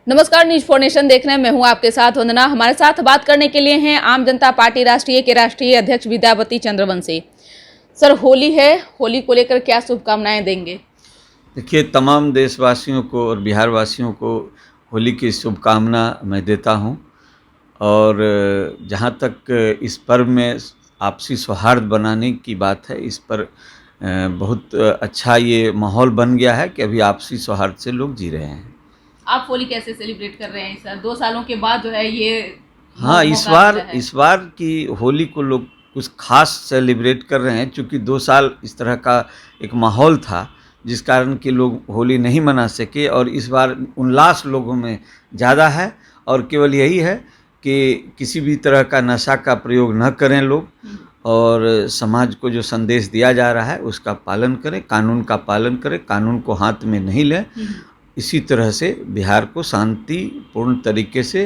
नमस्कार, news for nation देख रहे हैं। मैं हूं आपके साथ वंदना। हमारे साथ बात करने के लिए हैं आम जनता पार्टी राष्ट्रीय के राष्ट्रीय अध्यक्ष विद्यापति चंद्रवंशी। सर, होली है, होली को लेकर क्या शुभकामनाएं देंगे? देखिए, तमाम देशवासियों को और बिहार वासियों को होली की शुभकामना मैं देता हूं। और जहां तक इस पर्व में आपसी सौहार्द बनाने की बात है, इस पर बहुत अच्छा ये माहौल बन गया है कि अभी आपसी सौहार्द से लोग जी रहे हैं। आप होली कैसे सेलिब्रेट कर रहे हैं सर? 2 सालों के बाद जो है ये हाँ, मौका मिला है। इस बार की होली को लोग कुछ खास सेलिब्रेट कर रहे हैं, क्योंकि 2 साल इस तरह का एक माहौल था जिस कारण कि लोग होली नहीं मना सके। और इस बार उल्लास लोगों में ज़्यादा है और केवल यही है कि किसी भी तरह का नशा का प्रयोग न करें लोग, और समाज को जो संदेश दिया जा रहा है उसका पालन करें, कानून का पालन करें, कानून को हाथ में नहीं लें। इसी तरह से बिहार को शांतिपूर्ण तरीके से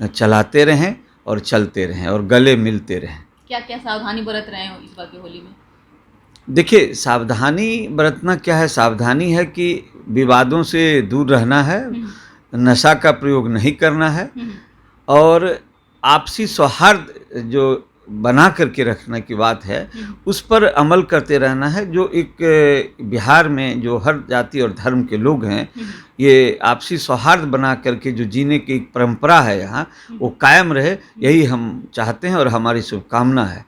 चलाते रहें और चलते रहें और गले मिलते रहें। क्या क्या सावधानी बरत रहे हो इस बार की होली में? देखिए, सावधानी बरतना क्या है? सावधानी है कि विवादों से दूर रहना है, नशा का प्रयोग नहीं करना है और आपसी सौहार्द जो बना करके रखने की बात है उस पर अमल करते रहना है। जो एक बिहार में जो हर जाति और धर्म के लोग हैं, ये आपसी सौहार्द बना करके जो जीने की एक परंपरा है यहाँ, वो कायम रहे, यही हम चाहते हैं और हमारी शुभकामना है।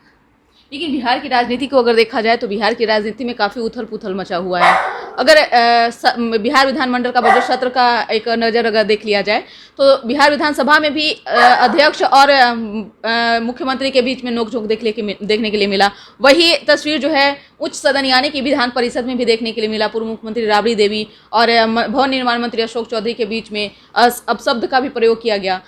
लेकिन बिहार की राजनीति को अगर देखा जाए तो बिहार की राजनीति में काफ़ी उथल पुथल मचा हुआ है। अगर बिहार विधानमंडल का बजट सत्र का एक नज़र अगर देख लिया जाए तो बिहार विधानसभा में भी अध्यक्ष और मुख्यमंत्री के बीच में नोकझोंक देखने के लिए मिला। वही तस्वीर जो है उच्च सदन यानी कि विधान परिषद में भी देखने के लिए मिला। पूर्व मुख्यमंत्री राबड़ी देवी और भवन निर्माण मंत्री अशोक चौधरी के बीच में अपशब्द का भी प्रयोग किया गया।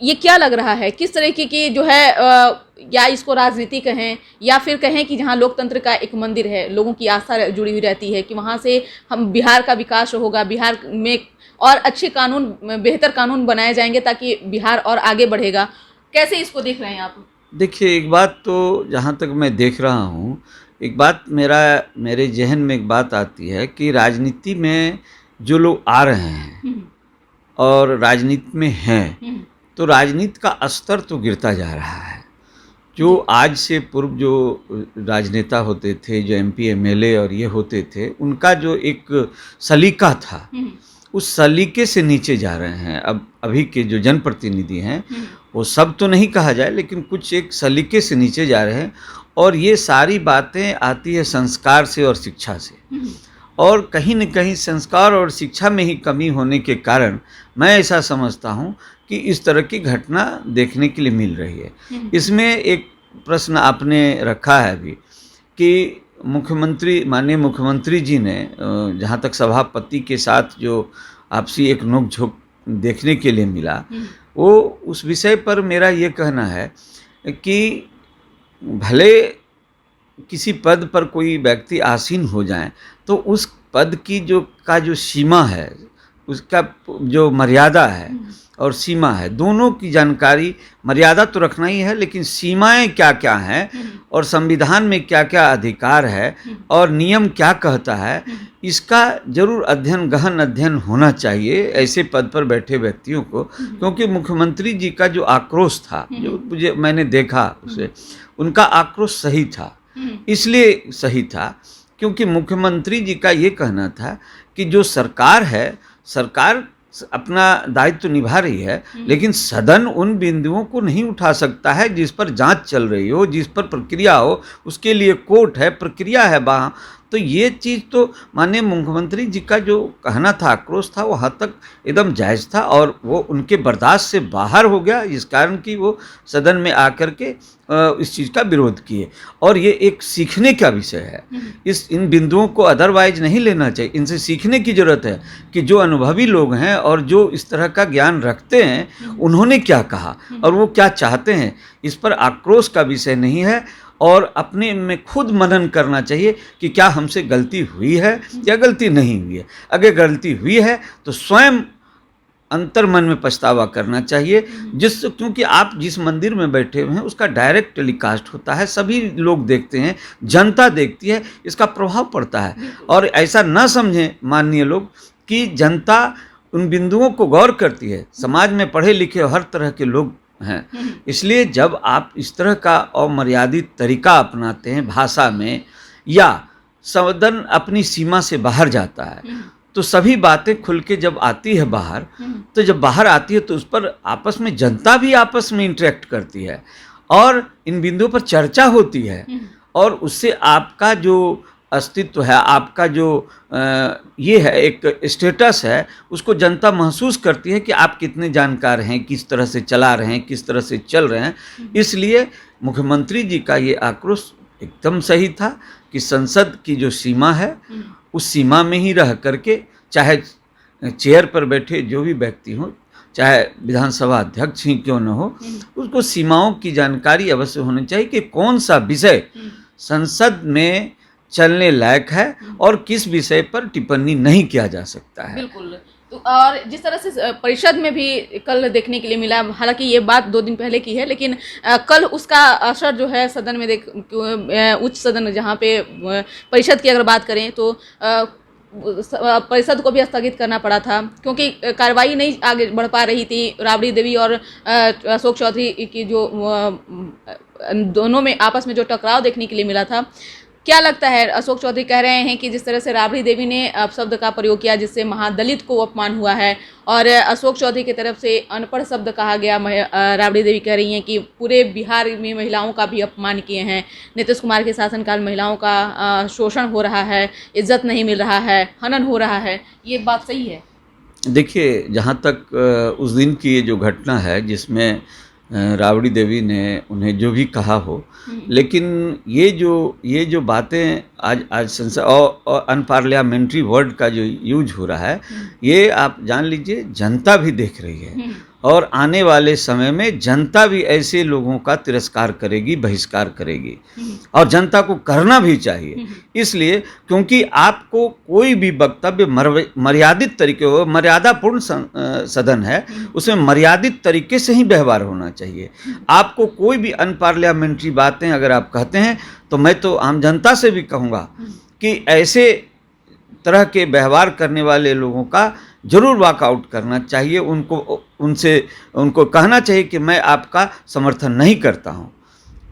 ये क्या लग रहा है, किस तरीके की जो है या इसको राजनीति कहें या फिर कहें कि जहाँ लोकतंत्र का एक मंदिर है, लोगों की आस्था जुड़ी हुई रहती है कि वहाँ से हम बिहार का विकास होगा, बिहार में और अच्छे कानून, बेहतर कानून बनाए जाएंगे ताकि बिहार और आगे बढ़ेगा। कैसे इसको देख रहे हैं आप? देखिए, एक बात तो जहाँ तक मैं देख रहा हूँ, एक बात मेरे जहन में एक बात आती है कि राजनीति में जो लोग आ रहे हैं और राजनीति में हैं, तो राजनीति का स्तर तो गिरता जा रहा है। जो आज से पूर्व जो राजनेता होते थे, जो एमपी एमएलए और ये होते थे, उनका जो एक सलीका था, उस सलीके से नीचे जा रहे हैं। अब अभी के जो जनप्रतिनिधि हैं, वो सब तो नहीं कहा जाए, लेकिन कुछ एक सलीके से नीचे जा रहे हैं। और ये सारी बातें आती है संस्कार से और शिक्षा से, और कहीं न कहीं संस्कार और शिक्षा में ही कमी होने के कारण मैं ऐसा समझता हूँ कि इस तरह की घटना देखने के लिए मिल रही है। इसमें एक प्रश्न आपने रखा है अभी कि माननीय मुख्यमंत्री जी ने जहाँ तक सभापति के साथ जो आपसी एक नोकझोंक देखने के लिए मिला, वो उस विषय पर मेरा ये कहना है कि भले किसी पद पर कोई व्यक्ति आसीन हो जाए तो उस पद की जो सीमा है, उसका जो मर्यादा है और सीमा है, दोनों की जानकारी, मर्यादा तो रखना ही है, लेकिन सीमाएं क्या क्या हैं और संविधान में क्या क्या अधिकार है और नियम क्या कहता है, इसका जरूर गहन अध्ययन होना चाहिए ऐसे पद पर बैठे व्यक्तियों को। क्योंकि मुख्यमंत्री जी का जो आक्रोश था, जो मैंने देखा उसे, उनका आक्रोश सही था। इसलिए सही था क्योंकि मुख्यमंत्री जी का ये कहना था कि जो सरकार है, सरकार अपना दायित्व तो निभा रही है, लेकिन सदन उन बिंदुओं को नहीं उठा सकता है जिस पर जांच चल रही हो, जिस पर प्रक्रिया हो, उसके लिए कोर्ट है, प्रक्रिया है वहाँ। तो ये चीज़ तो माननीय मुख्यमंत्री जी का जो कहना था, आक्रोश था, वो हद तक एकदम जायज़ था और वो उनके बर्दाश्त से बाहर हो गया, इस कारण कि वो सदन में आकर के इस चीज़ का विरोध किए। और ये एक सीखने का विषय है। इन बिंदुओं को अदरवाइज नहीं लेना चाहिए, इनसे सीखने की ज़रूरत है कि जो अनुभवी लोग हैं और जो इस तरह का ज्ञान रखते हैं, उन्होंने क्या कहा और वो क्या चाहते हैं, इस पर आक्रोश का विषय नहीं है। और अपने में खुद मनन करना चाहिए कि क्या हमसे गलती हुई है या गलती नहीं हुई है। अगर गलती हुई है तो स्वयं अंतर्मन में पछतावा करना चाहिए, क्योंकि आप जिस मंदिर में बैठे हुए हैं उसका डायरेक्ट टेलीकास्ट होता है, सभी लोग देखते हैं, जनता देखती है, इसका प्रभाव पड़ता है। और ऐसा न समझें माननीय लोग कि जनता उन बिंदुओं को गौर करती है। समाज में पढ़े लिखे हर तरह के लोग हैं, इसलिए जब आप इस तरह का अमर्यादित तरीका अपनाते हैं भाषा में, या सदन अपनी सीमा से बाहर जाता है, तो सभी बातें खुल के जब आती है बाहर, तो जब बाहर आती है तो उस पर आपस में जनता भी आपस में इंटरेक्ट करती है और इन बिंदुओं पर चर्चा होती है, और उससे आपका जो अस्तित्व है, आपका जो ये है एक स्टेटस है, उसको जनता महसूस करती है कि आप कितने जानकार हैं, किस तरह से चला रहे हैं, किस तरह से चल रहे हैं। इसलिए मुख्यमंत्री जी का ये आक्रोश एकदम सही था कि संसद की जो सीमा है उस सीमा में ही रह करके, चाहे चेयर पर बैठे जो भी व्यक्ति हों, चाहे विधानसभा अध्यक्ष ही क्यों न हो, उसको सीमाओं की जानकारी अवश्य होनी चाहिए कि कौन सा विषय संसद में चलने लायक है और किस विषय पर टिप्पणी नहीं किया जा सकता है। बिल्कुल। तो और जिस तरह से परिषद में भी कल देखने के लिए मिला, हालांकि ये बात 2 दिन पहले की है, लेकिन कल उसका असर जो है सदन में उच्च सदन जहाँ पे परिषद की अगर बात करें तो परिषद को भी स्थगित करना पड़ा था, क्योंकि कार्रवाई नहीं आगे बढ़ पा रही थी। राबड़ी देवी और अशोक चौधरी की जो दोनों में आपस में जो टकराव देखने के लिए मिला था, क्या लगता है? अशोक चौधरी कह रहे हैं कि जिस तरह से राबड़ी देवी ने अपशब्द का प्रयोग किया जिससे महादलित को अपमान हुआ है, और अशोक चौधरी की तरफ से अनपढ़ शब्द कहा गया। राबड़ी देवी कह रही हैं कि पूरे बिहार में महिलाओं का भी अपमान किए हैं, नीतीश कुमार के शासनकाल महिलाओं का शोषण हो रहा है, इज्जत नहीं मिल रहा है, हनन हो रहा है। ये बात सही है? देखिए, जहाँ तक उस दिन की ये जो घटना है जिसमें राबड़ी देवी ने उन्हें जो भी कहा हो, लेकिन ये जो बातें आज संसद और अनपार्लियामेंट्री वर्ड का जो यूज हो रहा है, ये आप जान लीजिए जनता भी देख रही है, और आने वाले समय में जनता भी ऐसे लोगों का तिरस्कार करेगी, बहिष्कार करेगी, और जनता को करना भी चाहिए। इसलिए क्योंकि आपको कोई भी वक्तव्य मर्यादित तरीके हो, मर्यादापूर्ण सदन है, उसमें मर्यादित तरीके से ही व्यवहार होना चाहिए। आपको कोई भी अनपार्लियामेंट्री बातें अगर आप कहते हैं, तो मैं तो आम जनता से भी कहूँगा कि ऐसे तरह के व्यवहार करने वाले लोगों का जरूर वॉकआउट करना चाहिए। उनको कहना चाहिए कि मैं आपका समर्थन नहीं करता हूं,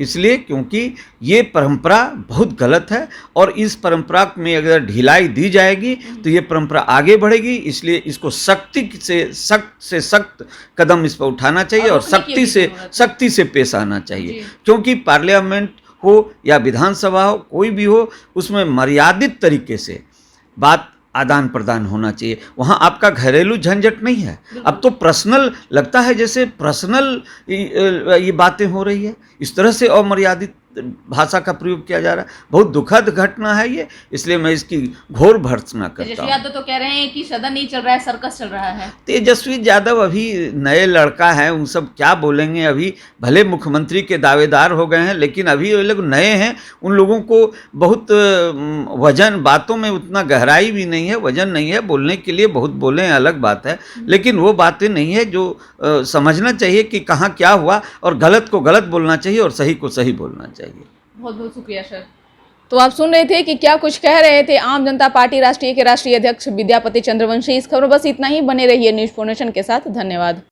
इसलिए क्योंकि ये परंपरा बहुत गलत है, और इस परंपरा में अगर ढिलाई दी जाएगी तो ये परंपरा आगे बढ़ेगी। इसलिए इसको सख्त से सख्त कदम इस पर उठाना चाहिए और सख्ती से पेश आना चाहिए, क्योंकि पार्लियामेंट हो या विधानसभा हो, कोई भी हो, उसमें मर्यादित तरीके से बात आदान प्रदान होना चाहिए। वहाँ आपका घरेलू झंझट नहीं है। अब तो पर्सनल लगता है, जैसे पर्सनल ये बातें हो रही है, इस तरह से अमर्यादित भाषा का प्रयोग किया जा रहा है। बहुत दुखद घटना है ये, इसलिए मैं इसकी घोर भर्त्सना करता हूँ। तेजस्वी यादव तो कह रहे हैं कि सदन नहीं चल रहा है, सर्कस चल रहा है। तेजस्वी यादव अभी नए लड़का है, उन सब क्या बोलेंगे। अभी भले मुख्यमंत्री के दावेदार हो गए हैं, लेकिन अभी वो लोग नए हैं, उन लोगों को बहुत वजन, बातों में उतना गहराई भी नहीं है, वजन नहीं है। बोलने के लिए बहुत बोले हैं, अलग बात है, लेकिन वो बातें नहीं है जो समझना चाहिए कि कहाँ क्या हुआ, और गलत को गलत बोलना चाहिए और सही को सही बोलना चाहिए। बहुत बहुत शुक्रिया सर। तो आप सुन रहे थे कि क्या कुछ कह रहे थे आम जनता पार्टी राष्ट्रीय के राष्ट्रीय अध्यक्ष विद्यापति चंद्रवंशी। इस खबर बस इतना ही। बने रहिए न्यूज़ 4 नेशन के साथ। धन्यवाद।